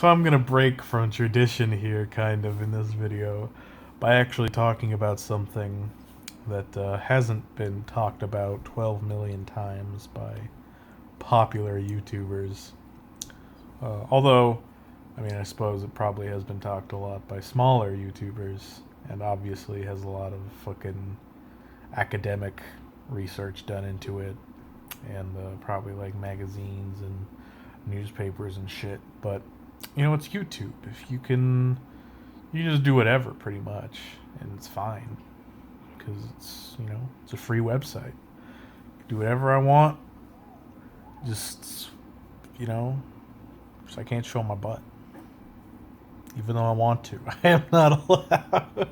So I'm gonna break from tradition here, kind of, in this video, by actually talking about something that hasn't been talked about 12 million times by popular YouTubers. Although, I mean, I suppose it probably has been talked a lot by smaller YouTubers, and obviously has a lot of fucking academic research done into it, and probably like magazines and newspapers and shit. But it's YouTube. If you just do whatever pretty much, and it's fine because it's a free website. Do whatever I want. Just you know, just I can't show my butt, even though I want to. I am not allowed.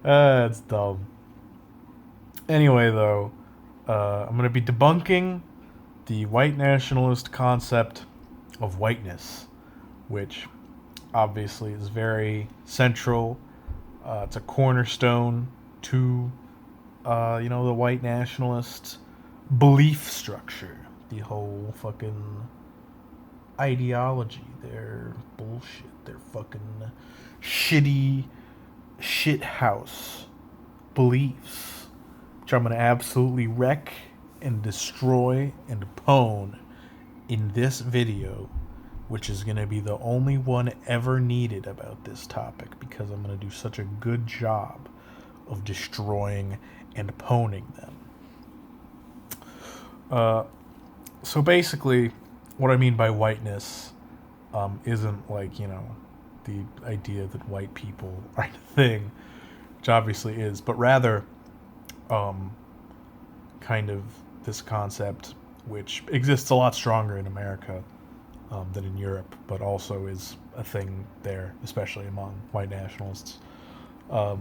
That's dumb. Anyway, though, I'm going to be debunking the white nationalist concept of whiteness, which obviously is very central. It's a cornerstone to, the white nationalist belief structure. The whole fucking ideology. Their bullshit. Their fucking shitty shit house beliefs, which I'm going to absolutely wreck and destroy and pwn in this video, which is going to be the only one ever needed about this topic because I'm going to do such a good job of destroying and pwning them. So basically, what I mean by whiteness isn't like, the idea that white people are the thing, which obviously is, but rather kind of this concept which exists a lot stronger in America than in Europe, but also is a thing there, especially among white nationalists. The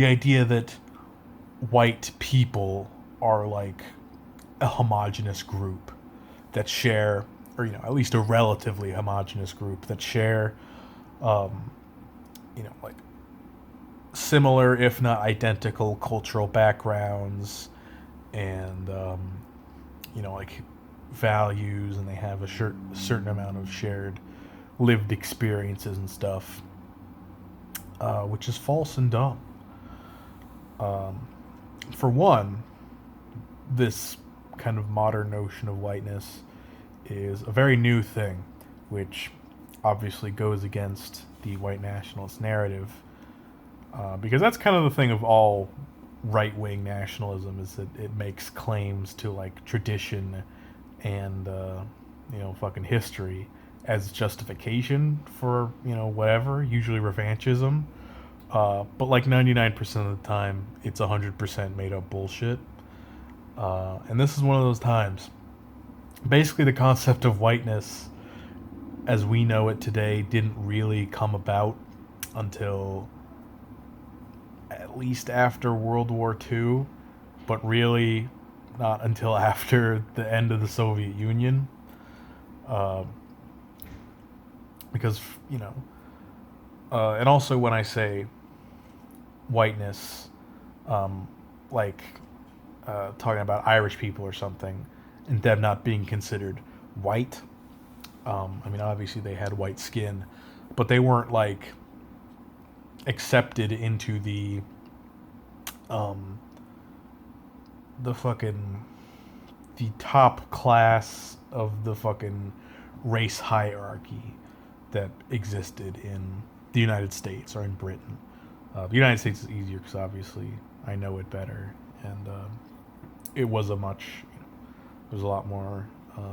idea that white people are like a homogenous group that share, or at least a relatively homogenous group that share, like similar, if not identical, cultural backgrounds and like values, and they have a certain amount of shared lived experiences and stuff, which is false and dumb. For one, this kind of modern notion of whiteness is a very new thing, which obviously goes against the white nationalist narrative, because that's kind of the thing of all right-wing nationalism, is that it makes claims to like tradition and fucking history as justification for whatever, usually revanchism. But like 99% of the time, it's 100% made up bullshit. And this is one of those times. Basically, the concept of whiteness, as we know it today, didn't really come about until at least after World War II, but really not until after the end of the Soviet Union. Because, and also when I say whiteness, like talking about Irish people or something, and them not being considered white. I mean, obviously they had white skin, but they weren't like accepted into fucking the top class of the fucking race hierarchy that existed in the United States or in Britain. The United States is easier because obviously I know it better, and it was a much, there was a lot more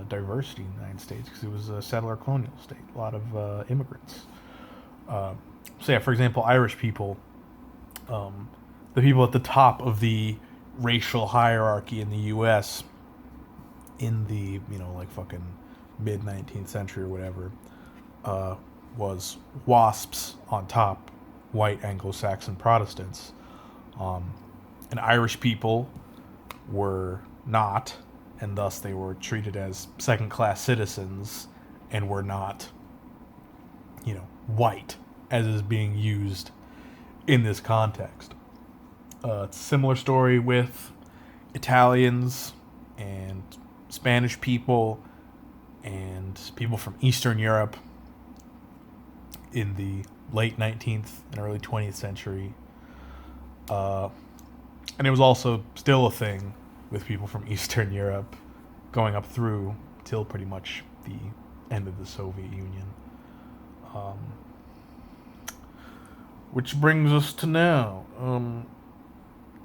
diversity in the United States because it was a settler colonial state, a lot of immigrants. So yeah, for example, Irish people, the people at the top of the racial hierarchy in the U.S. in the like fucking mid 19th century or whatever, was WASPs on top, white Anglo-Saxon Protestants, and Irish people were not, and thus they were treated as second-class citizens and were not, white, as is being used in this context. It's a similar story with Italians and Spanish people and people from Eastern Europe in the late 19th and early 20th century. Uh, and it was also still a thing with people from Eastern Europe going up through till pretty much the end of the Soviet Union. Um, which brings us to now.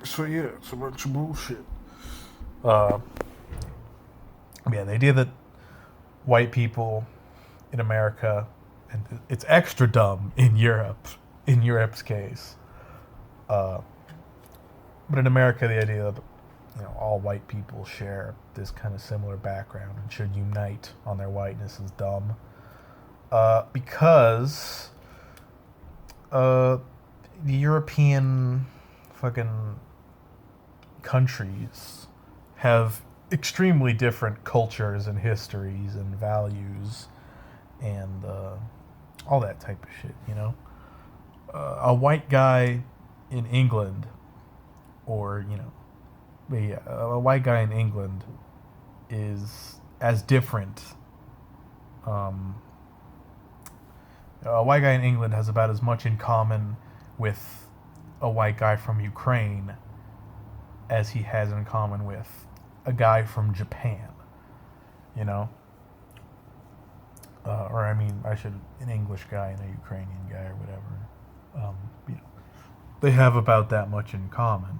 So yeah, it's a bunch of bullshit. Uh, yeah, the idea that white people in America, and it's extra dumb in Europe, in Europe's case. Uh, but in America, the idea that all white people share this kind of similar background and should unite on their whiteness is dumb. Because the European fucking countries have extremely different cultures and histories and values and all that type of shit, a white guy in England, or, a white guy in England is as different. A white guy in England has about as much in common with a white guy from Ukraine as he has in common with a guy from Japan, you know? Or, I mean, an English guy and a Ukrainian guy or whatever. They have about that much in common.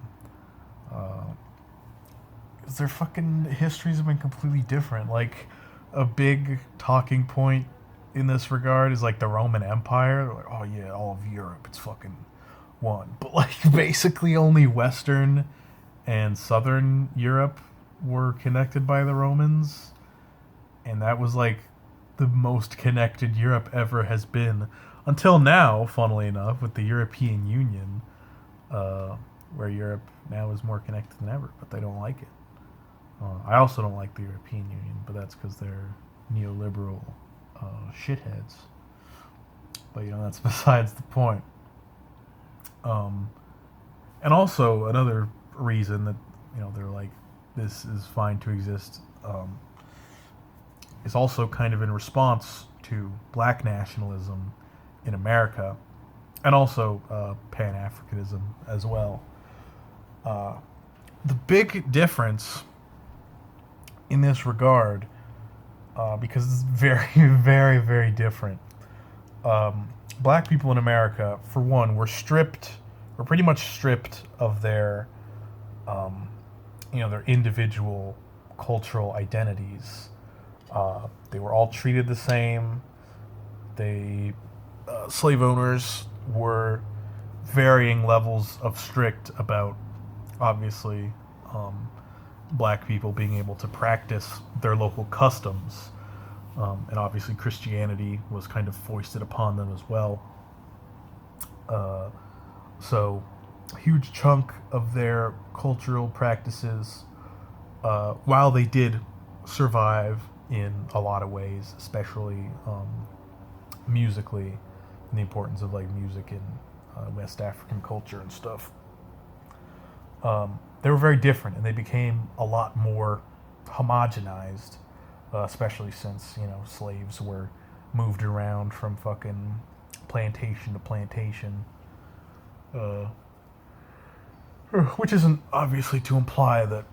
Because their fucking histories have been completely different. Like, a big talking point in this regard is like the Roman Empire. They're like, oh yeah, all of Europe, it's fucking one. But like basically only Western and Southern Europe were connected by the Romans. And that was like the most connected Europe ever has been. Until now, funnily enough, with the European Union, where Europe now is more connected than ever, but they don't like it. I also don't like the European Union, but that's because they're neoliberal shitheads. But that's besides the point. And also another reason that they're like, this is fine to exist, is also kind of in response to black nationalism in America, and also Pan-Africanism as well. The big difference in this regard, because it's very, very, very different. Black people in America, for one, were pretty much stripped of their, their individual cultural identities. They were all treated the same. Slave owners were varying levels of strict about, obviously, black people being able to practice their local customs. And obviously Christianity was kind of foisted upon them as well. So a huge chunk of their cultural practices, while they did survive in a lot of ways, especially musically, and the importance of like music in West African culture and stuff, they were very different, and they became a lot more homogenized, especially since slaves were moved around from fucking plantation to plantation, which isn't obviously to imply that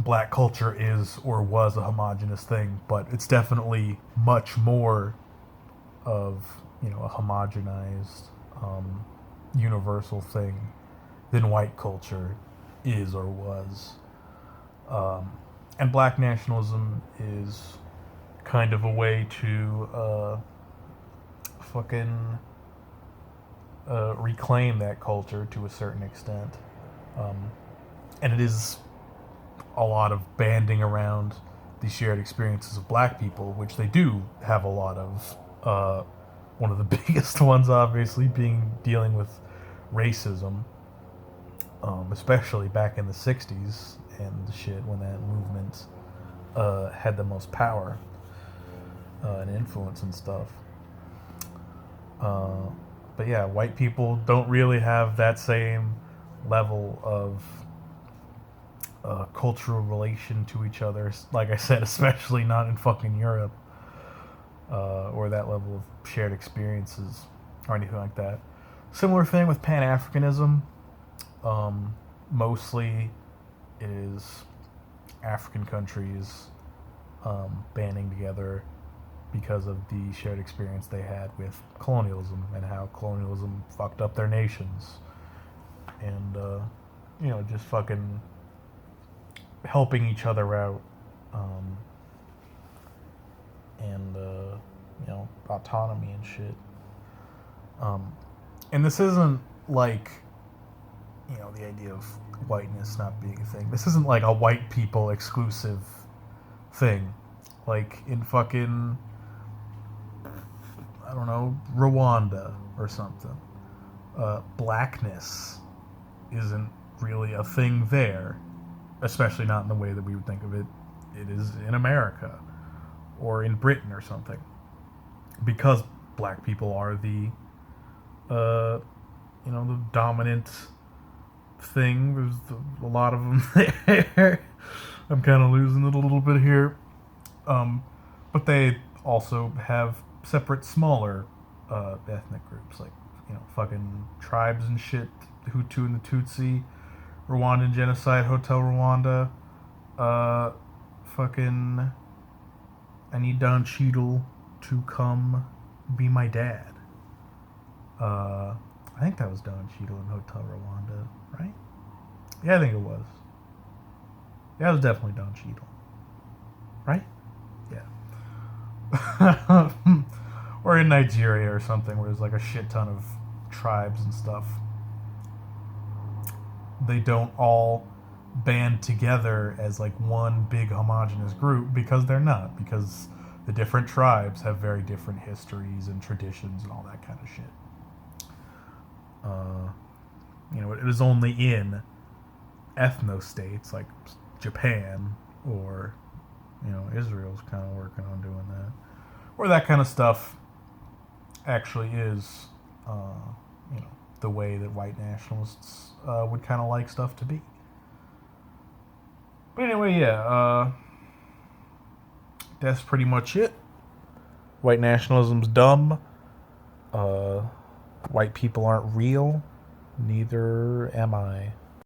black culture is or was a homogenous thing, but it's definitely much more of a homogenized universal thing than white culture is or was. And black nationalism is kind of a way to fucking reclaim that culture to a certain extent. And it is a lot of banding around the shared experiences of black people, which they do have a lot of. One of the biggest ones, obviously, being dealing with racism, especially back in the 60s and the shit when that movement had the most power and influence and stuff. But yeah, white people don't really have that same level of cultural relation to each other. Like I said, especially not in fucking Europe, or that level of shared experiences or anything like that. Similar thing with Pan Africanism. Mostly it is African countries banding together because of the shared experience they had with colonialism and how colonialism fucked up their nations. And, just fucking helping each other out. Um, and, autonomy and shit. And this isn't like, the idea of whiteness not being a thing. This isn't like a white people exclusive thing. Like in fucking, I don't know, Rwanda or something. Blackness isn't really a thing there, especially not in the way that we would think of it. It is in America or in Britain or something, because black people are the, the dominant thing. There's a lot of them there. I'm kind of losing it a little bit here. But they also have separate, smaller ethnic groups, like, fucking tribes and shit. The Hutu and the Tutsi, Rwandan genocide, Hotel Rwanda. Fucking, I need Don Cheadle to come be my dad. I think that was Don Cheadle in Hotel Rwanda, right? Yeah, I think it was. Yeah, it was definitely Don Cheadle. Right? Yeah. Or in Nigeria or something where there's like a shit ton of tribes and stuff. They don't all band together as like one big homogenous group, because they're not. Because the different tribes have very different histories and traditions and all that kind of shit. It is only in ethno-states like Japan or, Israel's kind of working on doing that, where that kind of stuff actually is, the way that white nationalists would kind of like stuff to be. But anyway, yeah, that's pretty much it. White nationalism's dumb. White people aren't real. Neither am I.